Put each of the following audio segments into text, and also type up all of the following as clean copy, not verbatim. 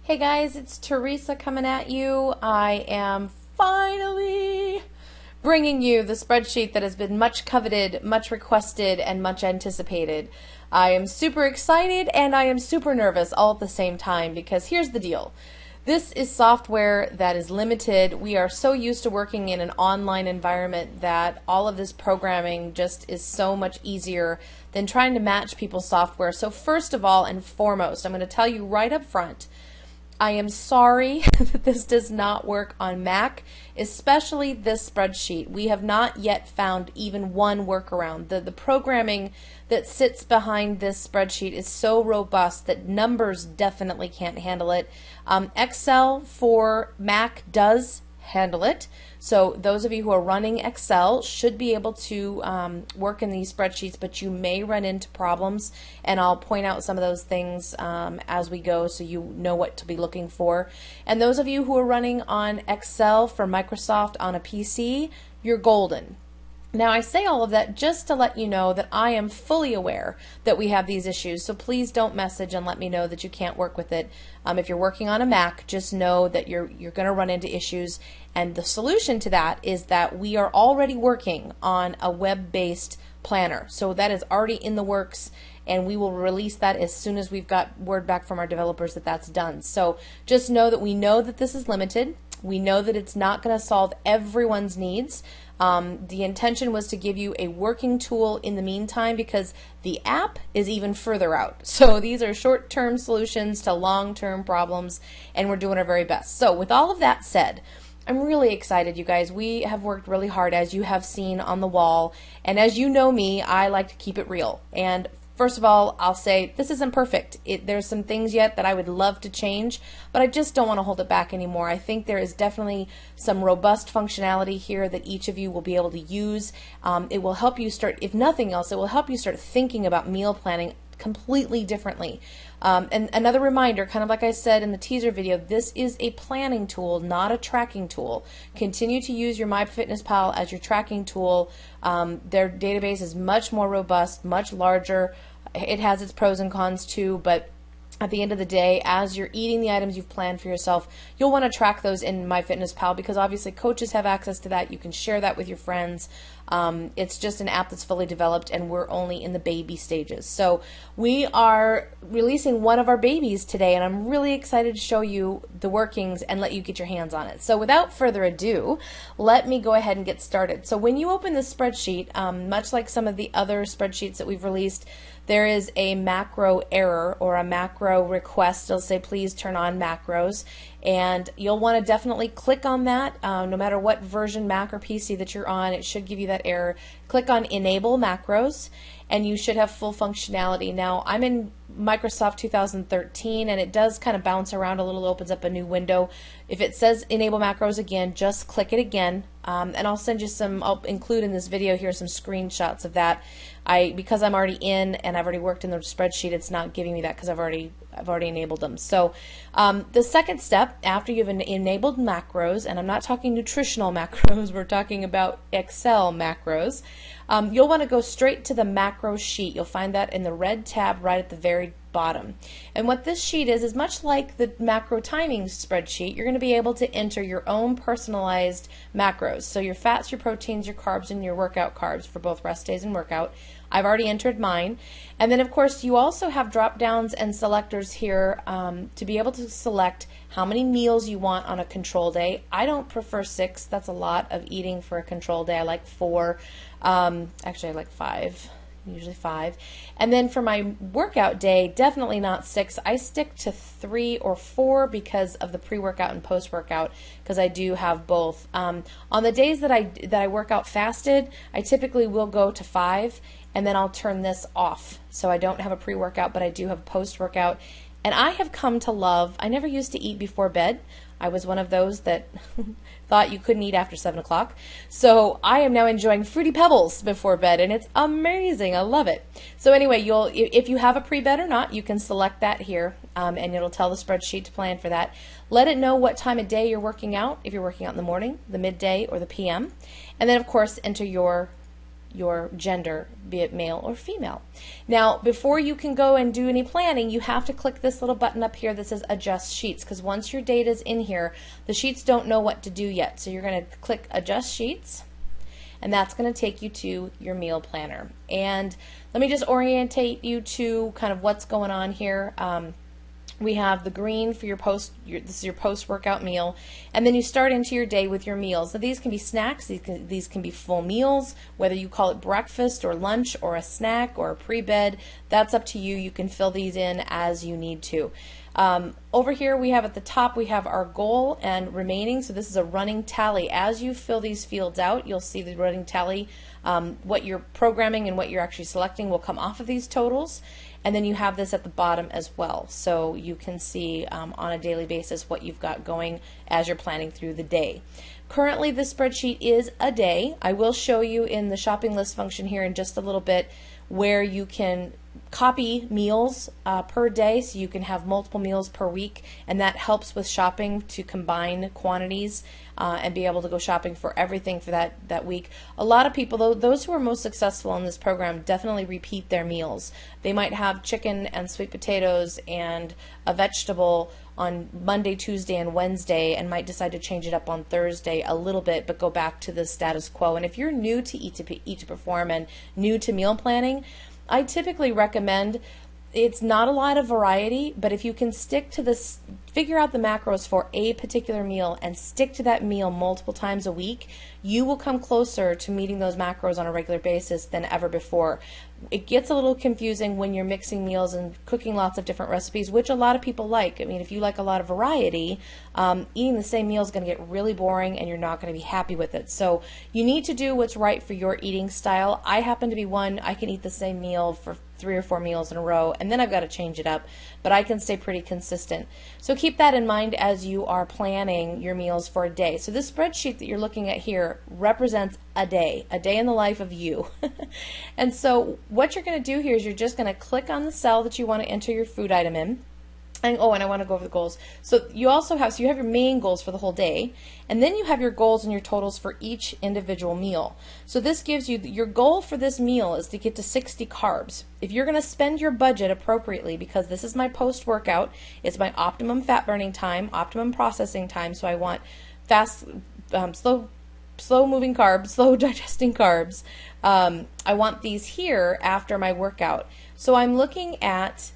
Hey guys, it's Teresa coming at you. I am finally bringing you the spreadsheet that has been much coveted, much requested, and much anticipated. I am super excited and I am super nervous all at the same time because here's the deal. This is software that is limited. We are so used to working in an online environment that all of this programming just is so much easier than trying to match people's software. So first of all and foremost, I'm going to tell you right up front, I am sorry that this does not work on Mac, especially this spreadsheet. We have not yet found even one workaround. The programming that sits behind this spreadsheet is so robust that numbers definitely can't handle it. Excel for Mac does handle it. So those of you who are running Excel should be able to work in these spreadsheets, but you may run into problems, and I'll point out some of those things as we go so you know what to be looking for. And those of you who are running on Excel for Microsoft on a PC, you're golden. Now, I say all of that just to let you know that I am fully aware that we have these issues, so please don't message and let me know that you can't work with it. If you're working on a Mac, just know that you're going to run into issues, and the solution to that is that we are already working on a web-based planner. So that is already in the works, and we will release that as soon as we've got word back from our developers that that's done. So just know that we know that this is limited. We know that it's not going to solve everyone's needs. The intention was to give you a working tool in the meantime because the app is even further out. So these are short-term solutions to long-term problems, and we're doing our very best. So with all of that said, I'm really excited, you guys. We have worked really hard, as you have seen on the wall, and as you know me, I like to keep it real. And first of all, I'll say this isn't perfect. There's some things yet that I would love to change, but I just don't want to hold it back anymore. I think there is definitely some robust functionality here that each of you will be able to use. It will help you start, if nothing else, it will help you start thinking about meal planning completely differently. And another reminder, kind of like I said in the teaser video, this is a planning tool, not a tracking tool. Continue to use your MyFitnessPal as your tracking tool. Their database is much more robust, much larger. It has its pros and cons too, but at the end of the day, as you're eating the items you've planned for yourself, you'll want to track those in MyFitnessPal because obviously coaches have access to that. You can share that with your friends. It's just an app that's fully developed, and we're only in the baby stages. So we are releasing one of our babies today, and I'm really excited to show you the workings and let you get your hands on it. So without further ado, let me go ahead and get started. So when you open this spreadsheet, much like some of the other spreadsheets that we've released, there is a macro error or a macro request. It'll say, please turn on macros. And you'll want to definitely click on that. No matter what version, Mac or PC that you're on, it should give you that error. Click on Enable Macros, and you should have full functionality. Now, I'm in Microsoft 2013, and it does kind of bounce around a little, opens up a new window. If it says Enable Macros again, just click it again, and I'll send you some, I'll include in this video here some screenshots of that. Because I'm already in and I've already worked in the spreadsheet, it's not giving me that because I've already enabled them. So the second step after you've enabled macros, and I'm not talking nutritional macros, we're talking about Excel macros, you'll want to go straight to the macro sheet. You'll find that in the red tab right at the very bottom. And what this sheet is much like the macro timing spreadsheet. You're going to be able to enter your own personalized macros. So your fats, your proteins, your carbs, and your workout carbs for both rest days and workout. I've already entered mine. And then of course you also have drop downs and selectors here to be able to select how many meals you want on a control day. I don't prefer 6. That's a lot of eating for a control day. I like 4. Actually I like 5. Usually 5. And then for my workout day, definitely not 6. I stick to 3 or 4 because of the pre-workout and post-workout, because I do have both. On the days that I work out fasted, I typically will go to 5, and then I'll turn this off. So I don't have a pre-workout, but I do have a post-workout. And I have come to love, I never used to eat before bed. I was one of those that thought you couldn't eat after 7 o'clock. So I am now enjoying Fruity Pebbles before bed, and it's amazing. I love it. So anyway, if you have a pre-bed or not, you can select that here, and it'll tell the spreadsheet to plan for that. Let it know what time of day you're working out, if you're working out in the morning, the midday, or the PM. And then, of course, enter your your gender, be it male or female. Now, before you can go and do any planning, you have to click this little button up here that says Adjust Sheets, because once your data is in here, the sheets don't know what to do yet. So you're going to click Adjust Sheets, and that's going to take you to your meal planner. And let me just orientate you to kind of what's going on here. We have the green for your this is your post-workout meal, and then you start into your day with your meals. Now these can be snacks, these can be full meals, whether you call it breakfast or lunch or a snack or a pre-bed, that's up to you. You can fill these in as you need to. Over here we have at the top, we have our goal and remaining, so this is a running tally. As you fill these fields out, you'll see the running tally. What you're programming and what you're actually selecting will come off of these totals. And then you have this at the bottom as well, so you can see on a daily basis what you've got going as you're planning through the day. Currently, this spreadsheet is a day. I will show you in the shopping list function here in just a little bit where you can copy meals per day, so you can have multiple meals per week, and that helps with shopping to combine quantities and be able to go shopping for everything for that week. A lot of people, those who are most successful in this program, definitely repeat their meals. They might have chicken and sweet potatoes and a vegetable on Monday, Tuesday, and Wednesday, and might decide to change it up on Thursday a little bit, but go back to the status quo. And if you're new to Eat to Perform and new to meal planning, I typically recommend, it's not a lot of variety, but if you can stick to this, figure out the macros for a particular meal and stick to that meal multiple times a week, you will come closer to meeting those macros on a regular basis than ever before. It gets a little confusing when you're mixing meals and cooking lots of different recipes, which a lot of people like. I mean, if you like a lot of variety, eating the same meal is going to get really boring and you're not going to be happy with it. So you need to do what's right for your eating style. I happen to be one, I can eat the same meal for 3 or 4 meals in a row, and then I've got to change it up, but I can stay pretty consistent. So keep that in mind as you are planning your meals for a day. So this spreadsheet that you're looking at here represents a day in the life of you. And so what you're going to do here is you're just going to click on the cell that you want to enter your food item in. And, oh, and I want to go over the goals. So you also have, you have your main goals for the whole day, and then you have your goals and your totals for each individual meal. So this gives you, your goal for this meal is to get to 60 carbs. If you're going to spend your budget appropriately, because this is my post-workout, it's my optimum fat burning time, optimum processing time, so I want fast, slow moving carbs, slow digesting carbs. I want these here after my workout. So I'm looking at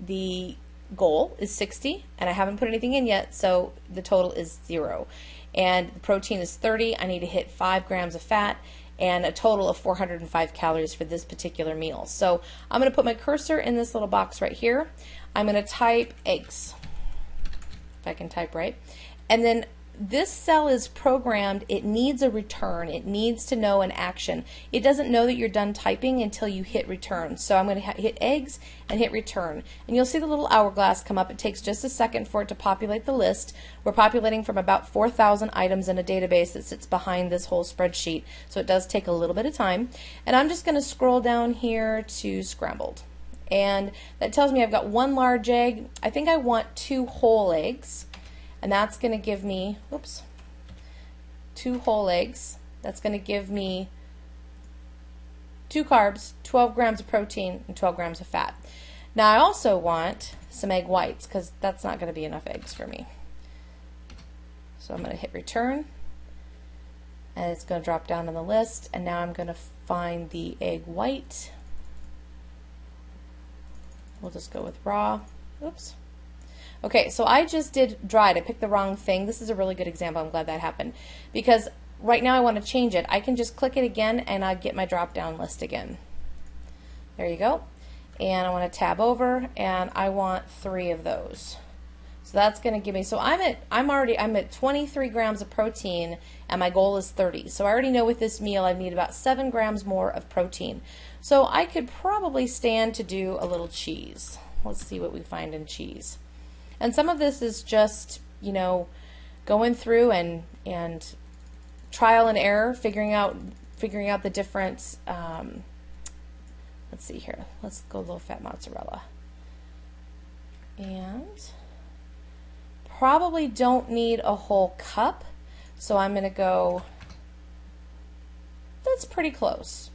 the goal is 60, and I haven't put anything in yet, so the total is 0. And the protein is 30. I need to hit 5 grams of fat and a total of 405 calories for this particular meal. So I'm going to put my cursor in this little box right here. I'm going to type eggs, if I can type right. And then this cell is programmed, it needs a return, it needs to know an action. It doesn't know that you're done typing until you hit return. So I'm going to hit eggs and hit return. And you'll see the little hourglass come up. It takes just a second for it to populate the list. We're populating from about 4,000 items in a database that sits behind this whole spreadsheet. So it does take a little bit of time. And I'm just going to scroll down here to scrambled. And that tells me I've got 1 large egg. I think I want 2 whole eggs. And that's going to give me, 2 whole eggs. That's going to give me 2 carbs, 12 grams of protein, and 12 grams of fat. Now I also want some egg whites, because that's not going to be enough eggs for me. So I'm going to hit return, and it's going to drop down on the list, and now I'm going to find the egg white. We'll just go with raw. Oops. Okay, so I just did dried. I picked the wrong thing. This is a really good example. I'm glad that happened. Because right now I want to change it. I can just click it again and I get my drop-down list again. There you go. And I want to tab over, and I want 3 of those. So that's going to give me, so I'm at 23 grams of protein, and my goal is 30. So I already know with this meal I need about 7 grams more of protein. So I could probably stand to do a little cheese. Let's see what we find in cheese. And some of this is just, you know, going through and trial and error, figuring out the different. Let's see here. Let's go low-fat mozzarella. And probably don't need a whole cup, so I'm going to go that's pretty close.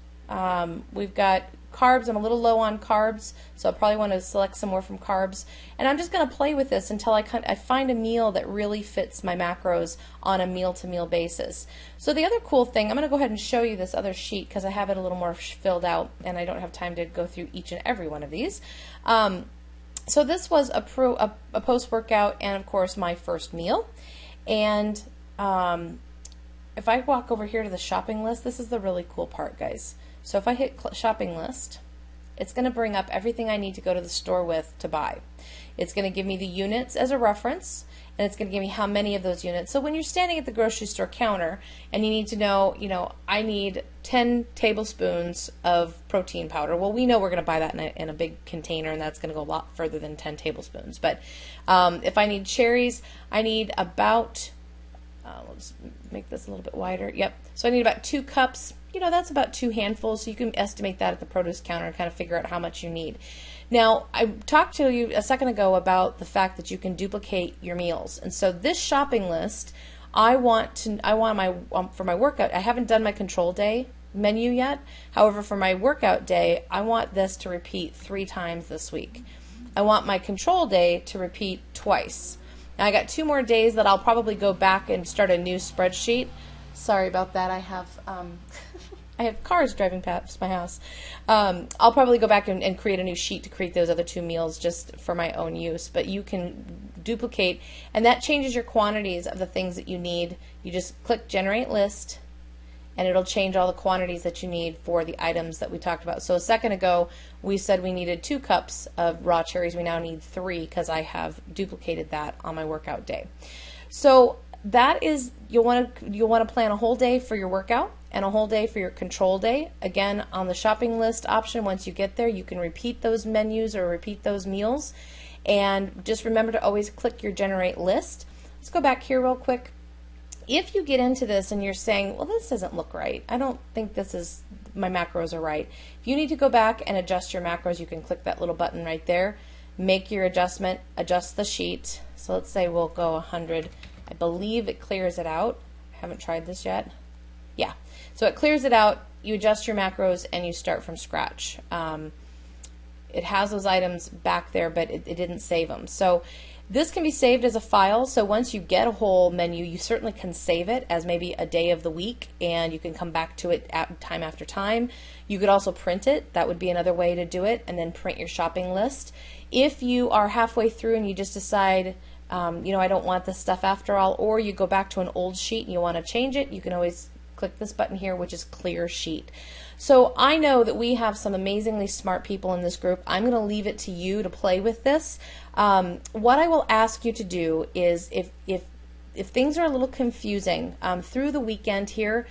We've got carbs. I'm a little low on carbs, so I'll probably want to select some more from carbs. And I'm just going to play with this until I find a meal that really fits my macros on a meal-to-meal basis. So the other cool thing, I'm going to go ahead and show you this other sheet because I have it a little more filled out, and I don't have time to go through each and every one of these. So this was a post-workout and, of course, my first meal. And if I walk over here to the shopping list, this is the really cool part, guys. So if I hit shopping list, it's going to bring up everything I need to go to the store with to buy. It's going to give me the units as a reference, and it's going to give me how many of those units. So when you're standing at the grocery store counter and you need to know, I need 10 tablespoons of protein powder. Well, we know we're going to buy that in a big container, and that's going to go a lot further than 10 tablespoons. But if I need cherries, I need about, let's make this a little bit wider. Yep. So I need about 2 cups. That's about 2 handfuls, so you can estimate that at the produce counter and kind of figure out how much you need. Now, I talked to you a second ago about the fact that you can duplicate your meals. And so this shopping list, I want my for my workout, I haven't done my control day menu yet. However, for my workout day, I want this to repeat 3 times this week. I want my control day to repeat twice. Now, I got 2 more days that I'll probably go back and start a new spreadsheet. Sorry about that. I have I have cars driving past my house. I'll probably go back and create a new sheet to create those other 2 meals just for my own use. But you can duplicate, and that changes your quantities of the things that you need. You just click Generate List, and it'll change all the quantities that you need for the items that we talked about. So a second ago, we said we needed 2 cups of raw cherries. We now need 3 because I have duplicated that on my workout day. So that is, you'll want to plan a whole day for your workout and a whole day for your control day. Again, on the shopping list option, once you get there, you can repeat those menus or repeat those meals. And just remember to always click your Generate List. Let's go back here real quick. If you get into this and you're saying, well, this doesn't look right, I don't think my macros are right. If you need to go back and adjust your macros, you can click that little button right there. Make your adjustment, adjust the sheet. So let's say we'll go 100. I believe it clears it out. I haven't tried this yet. Yeah, so it clears it out, you adjust your macros, and you start from scratch. It has those items back there, but it didn't save them. So this can be saved as a file, so once you get a whole menu, you certainly can save it as maybe a day of the week, and you can come back to it time after time. You could also print it. That would be another way to do it, and then print your shopping list. If you are halfway through and you just decide, I don't want this stuff after all, or you go back to an old sheet and you want to change it, you can always click this button here, which is Clear Sheet. So I know that we have some amazingly smart people in this group. I'm going to leave it to you to play with this. What I will ask you to do is, if things are a little confusing through the weekend here,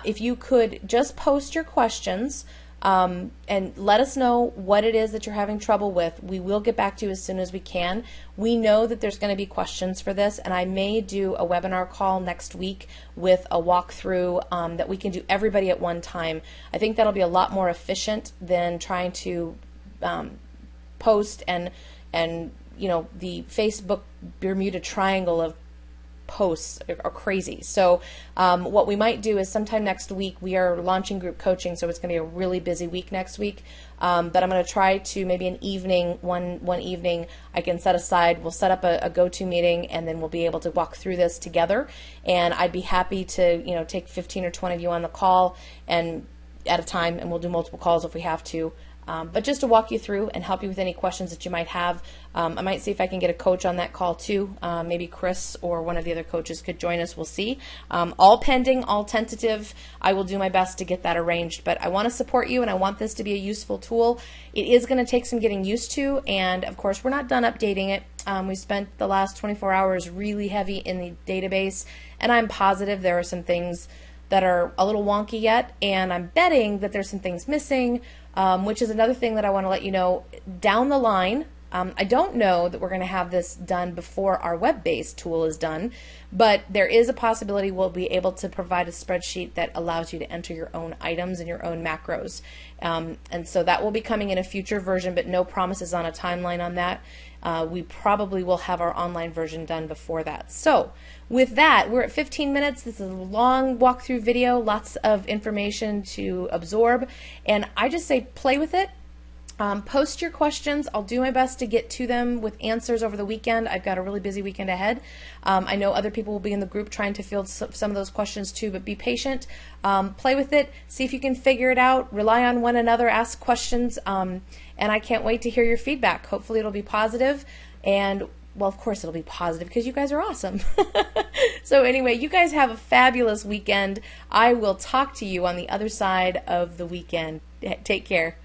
if you could just post your questions and let us know what it is that you're having trouble with. We will get back to you as soon as we can. We know that there's going to be questions for this, and I may do a webinar call next week with a walkthrough that we can do everybody at one time. I think that'll be a lot more efficient than trying to post and the Facebook Bermuda Triangle of posts are crazy. So what we might do is sometime next week, we are launching group coaching, so it's going to be a really busy week next week, but I'm going to try to maybe an evening, one evening I can set aside, we'll set up a go-to meeting, and then we'll be able to walk through this together, and I'd be happy to take 15 or 20 of you on the call and at a time, and we'll do multiple calls if we have to. But just to walk you through and help you with any questions that you might have. I might see if I can get a coach on that call too. Maybe Chris or one of the other coaches could join us. We'll see. All pending, all tentative. I will do my best to get that arranged. But I want to support you, and I want this to be a useful tool. It is going to take some getting used to, and of course we're not done updating it. We spent the last 24 hours really heavy in the database, and I'm positive there are some things that are a little wonky yet, and I'm betting that there's some things missing, which is another thing that I want to let you know. Down the line, I don't know that we're going to have this done before our web-based tool is done, but there is a possibility we'll be able to provide a spreadsheet that allows you to enter your own items and your own macros. And so that will be coming in a future version, but no promises on a timeline on that. We probably will have our online version done before that. So with that, we're at 15 minutes. This is a long walkthrough video, lots of information to absorb, and I just say play with it. Post your questions. I'll do my best to get to them with answers over the weekend. I've got a really busy weekend ahead. I know other people will be in the group trying to field some of those questions too, but be patient. Play with it. See if you can figure it out. Rely on one another. Ask questions. And I can't wait to hear your feedback. Hopefully it'll be positive. And, well, of course it'll be positive because you guys are awesome. So anyway, you guys have a fabulous weekend. I will talk to you on the other side of the weekend. Take care.